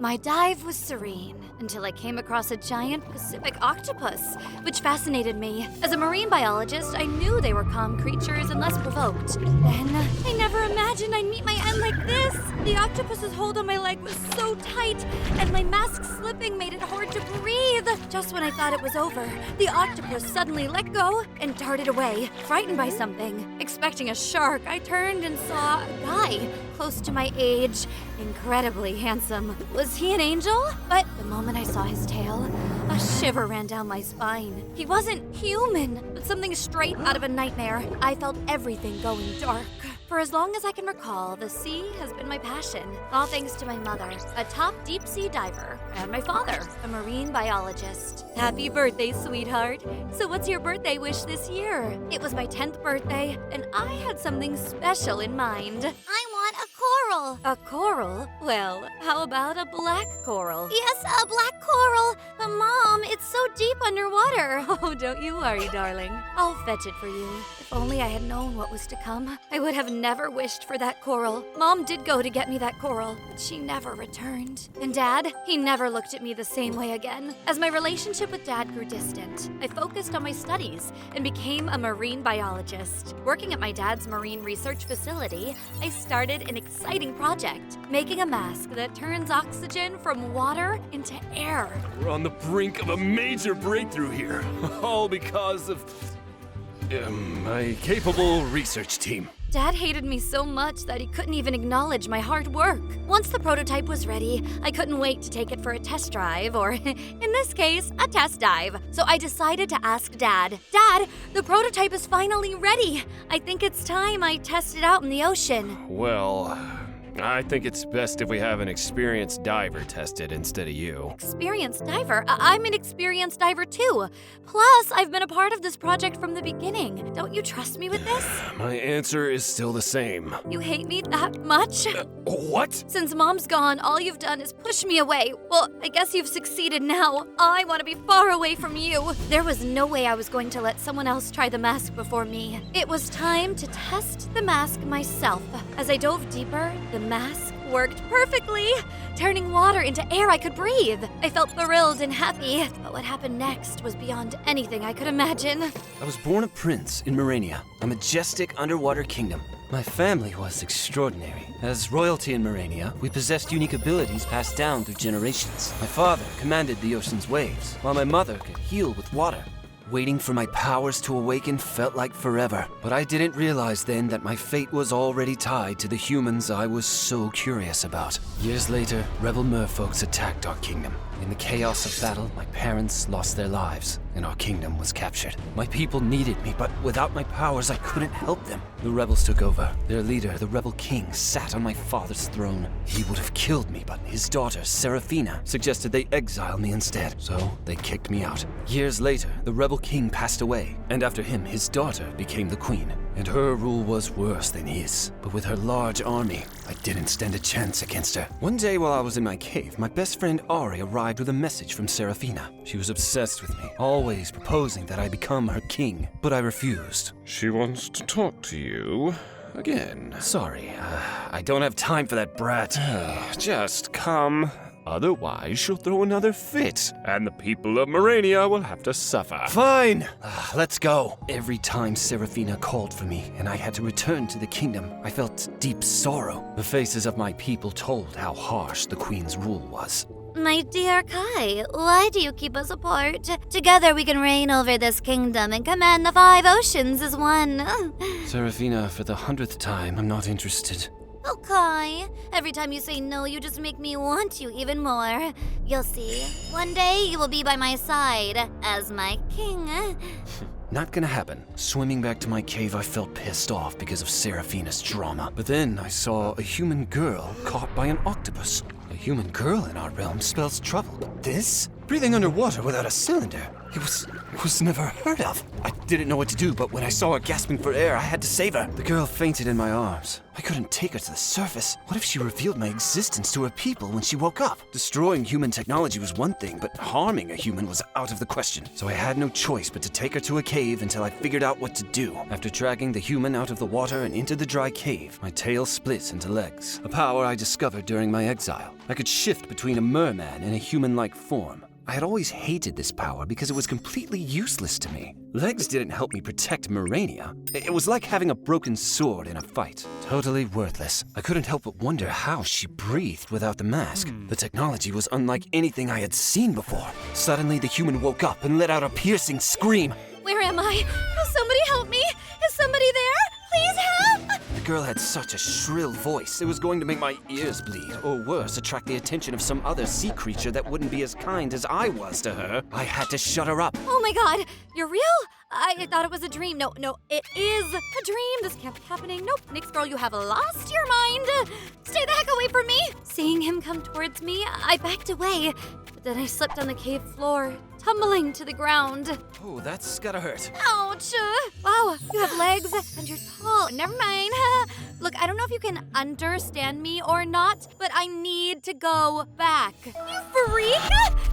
My dive was serene until I came across a giant Pacific octopus, which fascinated me. As a marine biologist, I knew they were calm creatures and less provoked. Then, I never imagined I'd meet my end like this. The octopus's hold on my leg was so tight, and my mask slipping made it hard to breathe. Just when I thought it was over, the octopus suddenly let go and darted away, frightened by something. Expecting a shark, I turned and saw a guy close to my age, incredibly handsome. Was he an angel? But the moment I saw his tail, a shiver ran down my spine. He wasn't human, but something straight out of a nightmare. I felt everything going dark. For as long as I can recall, the sea has been my passion, all thanks to my mother, a top deep-sea diver, and my father, a marine biologist. Happy birthday, sweetheart. So what's your birthday wish this year? It was my 10th birthday, and I had something special in mind. I want a coral. A coral? Well, how about a black coral? Yes, a black coral. But Mom, it's so deep underwater. Oh, don't you worry, darling. I'll fetch it for you. If only I had known what was to come, I would have never wished for that coral. Mom did go to get me that coral, but she never returned. And Dad, he never looked at me the same way again. As my relationship with Dad grew distant, I focused on my studies and became a marine biologist. Working at my dad's marine research facility, I started an exciting project, making a mask that turns oxygen from water into air. We're on the brink of a major breakthrough here, all because of my capable research team. Dad hated me so much that he couldn't even acknowledge my hard work. Once the prototype was ready, I couldn't wait to take it for a test drive, or in this case, a test dive. So I decided to ask Dad, Dad, the prototype is finally ready. I think it's time I test it out in the ocean. Well, I think it's best if we have an experienced diver test it instead of you. Experienced diver? I'm an experienced diver too. Plus, I've been a part of this project from the beginning. Don't you trust me with this? My answer is still the same. You hate me that much? What? Since Mom's gone, all you've done is push me away. Well, I guess you've succeeded now. I want to be far away from you. There was no way I was going to let someone else try the mask before me. It was time to test the mask myself. As I dove deeper, the mask worked perfectly, turning water into air I could breathe. I felt thrilled and happy, but what happened next was beyond anything I could imagine. I was born a prince in Morania, a majestic underwater kingdom. My family was extraordinary. As royalty in Morania, we possessed unique abilities passed down through generations. My father commanded the ocean's waves, while my mother could heal with water. Waiting for my powers to awaken felt like forever, but I didn't realize then that my fate was already tied to the humans I was so curious about. Years later, rebel merfolks attacked our kingdom. In the chaos of battle, my parents lost their lives, and our kingdom was captured. My people needed me, but without my powers, I couldn't help them. The rebels took over. Their leader, the rebel king, sat on my father's throne. He would have killed me, but his daughter, Seraphina, suggested they exile me instead, so they kicked me out. Years later, the rebel king passed away, and after him, his daughter became the queen. And her rule was worse than his. But with her large army, I didn't stand a chance against her. One day while I was in my cave, my best friend Ari arrived with a message from Seraphina. She was obsessed with me, always proposing that I become her king, but I refused. She wants to talk to you again. Sorry, I don't have time for that brat. Just come. Otherwise, she'll throw another fit, and the people of Morania will have to suffer. Fine! Let's go. Every time Seraphina called for me and I had to return to the kingdom, I felt deep sorrow. The faces of my people told how harsh the queen's rule was. My dear Kai, why do you keep us apart? Together we can reign over this kingdom and command the 5 oceans as one. Seraphina, for the 100th time, I'm not interested. Oh, Kai, every time you say no, you just make me want you even more. You'll see. One day you will be by my side as my king. Not gonna happen. Swimming back to my cave, I felt pissed off because of Seraphina's drama. But then I saw a human girl caught by an octopus. A human girl in our realm spells trouble. This? Breathing underwater without a cylinder. It was never heard of. I didn't know what to do, but when I saw her gasping for air, I had to save her. The girl fainted in my arms. I couldn't take her to the surface. What if she revealed my existence to her people when she woke up? Destroying human technology was one thing, but harming a human was out of the question. So I had no choice but to take her to a cave until I figured out what to do. After dragging the human out of the water and into the dry cave, my tail split into legs, a power I discovered during my exile. I could shift between a merman and a human-like form. I had always hated this power because it was completely useless to me. Legs didn't help me protect Morania. It was like having a broken sword in a fight. Totally worthless. I couldn't help but wonder how she breathed without the mask. The technology was unlike anything I had seen before. Suddenly, the human woke up and let out a piercing scream. Where am I? Oh, somebody help me! Is somebody there? Please help! The girl had such a shrill voice, it was going to make my ears bleed, or worse, attract the attention of some other sea creature that wouldn't be as kind as I was to her. I had to shut her up. Oh my god, you're real? I thought it was a dream. No, it is a dream. This can't be happening. Nope. Nyx girl, you have lost your mind. Stay the heck away from me. Seeing him come towards me, I backed away. But then I slipped on the cave floor, tumbling to the ground. Oh, that's gotta hurt. Ouch! Wow, you have legs and you're tall. Never mind. Look, I don't know if you can understand me or not, but I need to go back. You freak!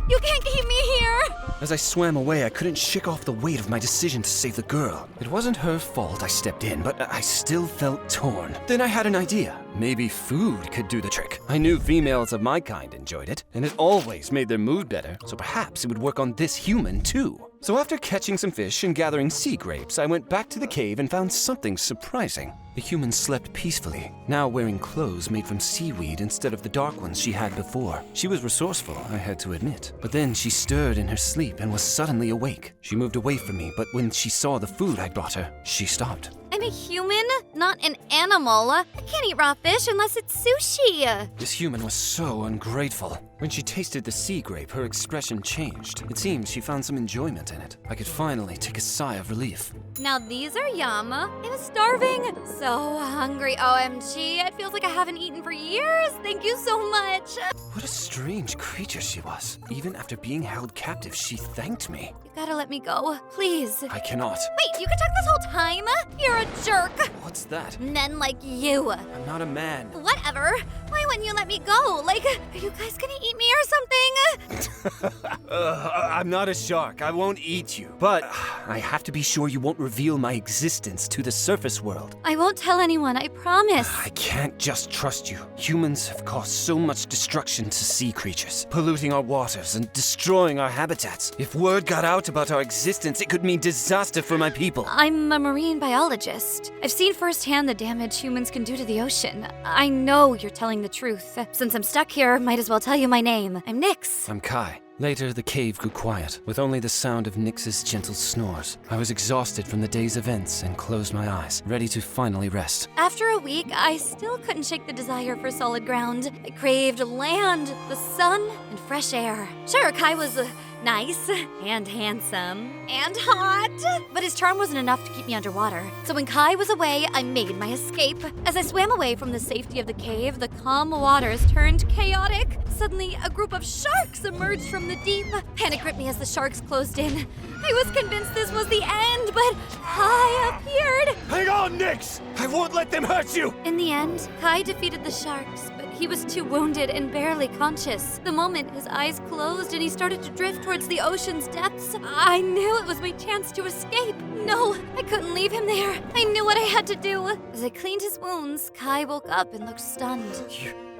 You can't keep me here! As I swam away, I couldn't shake off the weight of my decision to save the girl. It wasn't her fault I stepped in, but I still felt torn. Then I had an idea. Maybe food could do the trick. I knew females of my kind enjoyed it, and it always made their mood better, so perhaps it would work on this human too. So after catching some fish and gathering sea grapes, I went back to the cave and found something surprising. The human slept peacefully, now wearing clothes made from seaweed instead of the dark ones she had before. She was resourceful, I had to admit. But then she stirred in her sleep and was suddenly awake. She moved away from me, but when she saw the food I brought her, she stopped. I'm a human, not an animal. I can't eat raw fish unless it's sushi. This human was so ungrateful. When she tasted the sea grape, her expression changed. It seems she found some enjoyment in it. I could finally take a sigh of relief. Now these are yum. I was starving. So hungry. OMG, it feels like I haven't eaten for years. Thank you so much. What a strange creature she was. Even after being held captive, she thanked me. You gotta let me go, please. I cannot. Wait, you could talk this whole time? You're a jerk. What's that? Men like you. I'm not a man. Whatever. Why wouldn't you let me go? Like, are you guys gonna eat me or something? I'm not a shark. I won't eat you. But I have to be sure you won't reveal my existence to the surface world. I won't tell anyone, I promise. I can't just trust you. Humans have caused so much destruction to sea creatures, polluting our waters and destroying our habitats. If word got out about our existence, it could mean disaster for my people. I'm a marine biologist. I've seen firsthand the damage humans can do to the ocean. I know you're telling the truth. Since I'm stuck here, might as well tell you my name. I'm Nyx. I'm Kai. Later, the cave grew quiet, with only the sound of Nyx's gentle snores. I was exhausted from the day's events and closed my eyes, ready to finally rest. After a week, I still couldn't shake the desire for solid ground. I craved land, the sun, and fresh air. Sure, Kai was nice and handsome and hot, but his charm wasn't enough to keep me underwater. So when Kai was away, I made my escape. As I swam away from the safety of the cave, the calm waters turned chaotic. Suddenly, a group of sharks emerged from the deep. Panic gripped me as the sharks closed in. I was convinced this was the end, but Kai appeared. Hang on, Nyx! I won't let them hurt you! In the end, Kai defeated the sharks, but he was too wounded and barely conscious. The moment his eyes closed and he started to drift towards the ocean's depths, I knew it was my chance to escape. No, I couldn't leave him there. I knew what I had to do. As I cleaned his wounds, Kai woke up and looked stunned.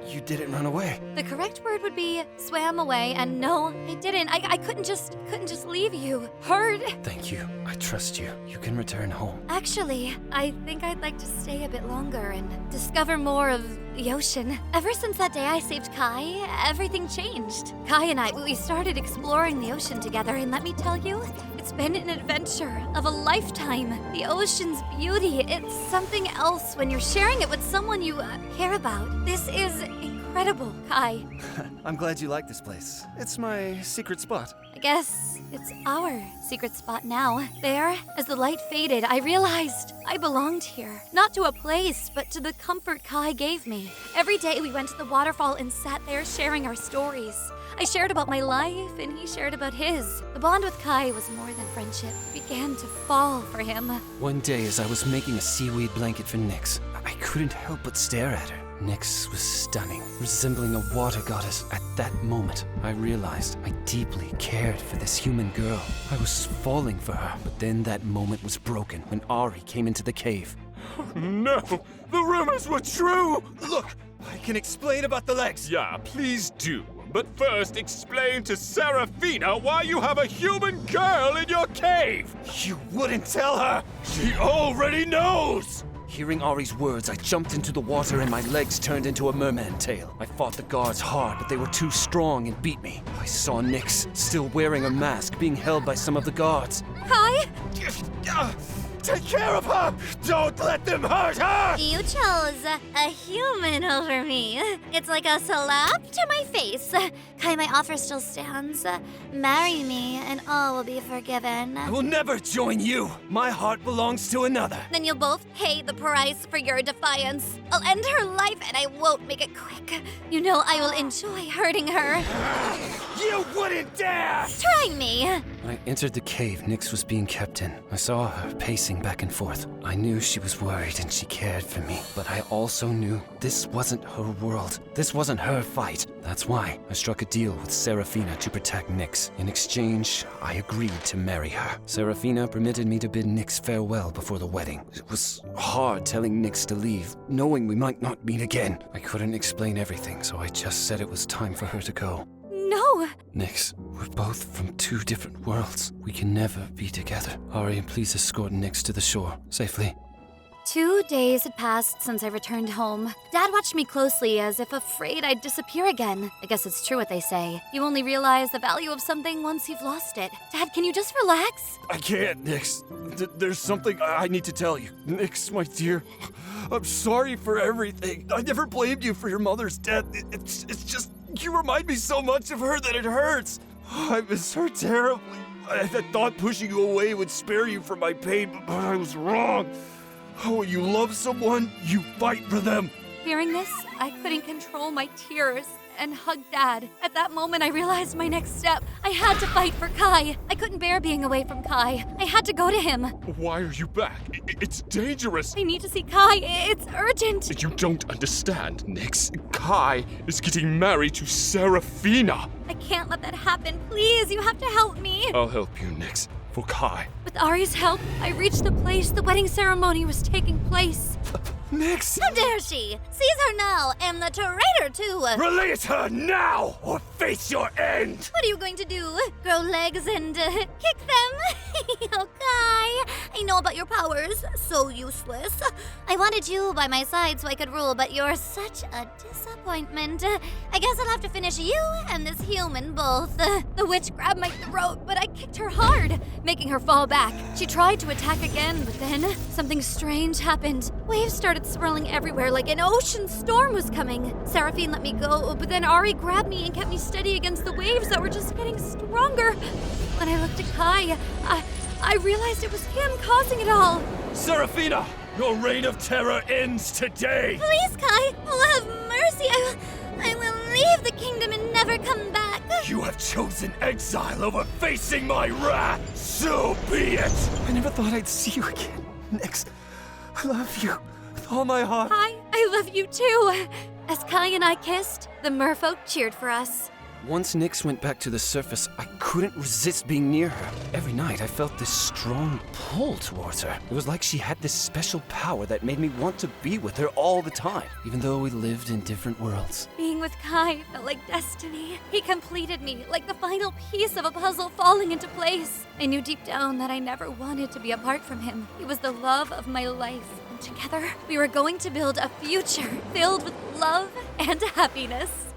You didn't run away. The correct word would be swam away, and no, I didn't. I couldn't just leave you. Heard? Thank you. I trust you. You can return home. Actually, I think I'd like to stay a bit longer and discover more of the ocean. Ever since that day I saved Kai, everything changed. Kai and we started exploring the ocean together, and let me tell you, it's been an adventure of a lifetime. The ocean's beauty, it's something else when you're sharing it with someone you care about. This is incredible. incredible, Kai. I'm glad you like this place. It's my secret spot. I guess it's our secret spot now. There, as the light faded, I realized I belonged here. Not to a place, but to the comfort Kai gave me. Every day we went to the waterfall and sat there sharing our stories. I shared about my life, and he shared about his. The bond with Kai was more than friendship. It began to fall for him. One day, as I was making a seaweed blanket for Nyx, I couldn't help but stare at her. Nyx was stunning, resembling a water goddess. At that moment, I realized I deeply cared for this human girl. I was falling for her, but then that moment was broken when Ari came into the cave. No! The rumors were true! Look, I can explain about the legs. Yeah, please do. But first, explain to Serafina why you have a human girl in your cave! You wouldn't tell her! She already knows! Hearing Ari's words, I jumped into the water and my legs turned into a merman tail. I fought the guards hard, but they were too strong and beat me. I saw Nyx, still wearing a mask, being held by some of the guards. Kai? Take care of her! Don't let them hurt her! You chose a human over me. It's like a slap to my face. Kai, my offer still stands. Marry me and all will be forgiven. I will never join you. My heart belongs to another. Then you'll both pay the price for your defiance. I'll end her life and I won't make it quick. You know I will enjoy hurting her. You wouldn't dare! Try me. When I entered the cave Nyx was being kept in, I saw her pacing back and forth. I knew she was worried and she cared for me, but I also knew this wasn't her world. This wasn't her fight. That's why I struck a deal with Serafina to protect Nyx. In exchange, I agreed to marry her. Serafina permitted me to bid Nyx farewell before the wedding. It was hard telling Nyx to leave, knowing we might not meet again. I couldn't explain everything, so I just said it was time for her to go. No! Nyx, we're both from two different worlds. We can never be together. Ari, please escort Nyx to the shore safely. 2 days had passed since I returned home. Dad watched me closely as if afraid I'd disappear again. I guess it's true what they say. You only realize the value of something once you've lost it. Dad, can you just relax? I can't, Nyx. There's something I need to tell you. Nyx, my dear, I'm sorry for everything. I never blamed you for your mother's death. It's just, you remind me so much of her that it hurts. I miss her terribly. I thought pushing you away would spare you from my pain, but I was wrong. Oh, when you love someone, you fight for them. Hearing this, I couldn't control my tears and hugged Dad. At that moment, I realized my next step. I had to fight for Kai. I couldn't bear being away from Kai. I had to go to him. Why are you back? It's dangerous. I need to see Kai. It's urgent. You don't understand, Nyx. Kai is getting married to Serafina. I can't let that happen. Please, you have to help me. I'll help you, Nyx. For Kai. With Ari's help, I reached the place the wedding ceremony was taking place. Nyx! How dare she? Seize her now and the traitor too. Release her now, or face your end! What are you going to do? Grow legs and kick them? Oh, Kai, I know about your powers. So useless. I wanted you by my side so I could rule, but you're such a disappointment. I guess I'll have to finish you and this human both. The witch grabbed my throat, but I kicked her hard, making her fall back. She tried to attack again, but then something strange happened. Waves started swirling everywhere like an ocean storm was coming. Seraphine let me go, but then Ari grabbed me and kept me steady against the waves that were just getting stronger. When I looked at Kai, I realized it was him causing it all. Serafina, your reign of terror ends today! Please, Kai, oh, have mercy. I will leave the kingdom and never come back. You have chosen exile over facing my wrath! So be it! I never thought I'd see you again. Nyx, I love you with all my heart. Kai, I love you too. As Kai and I kissed, the merfolk cheered for us. Once Nyx went back to the surface, I couldn't resist being near her. Every night, I felt this strong pull towards her. It was like she had this special power that made me want to be with her all the time, even though we lived in different worlds. Being with Kai felt like destiny. He completed me, like the final piece of a puzzle falling into place. I knew deep down that I never wanted to be apart from him. He was the love of my life. And together, we were going to build a future filled with love and happiness.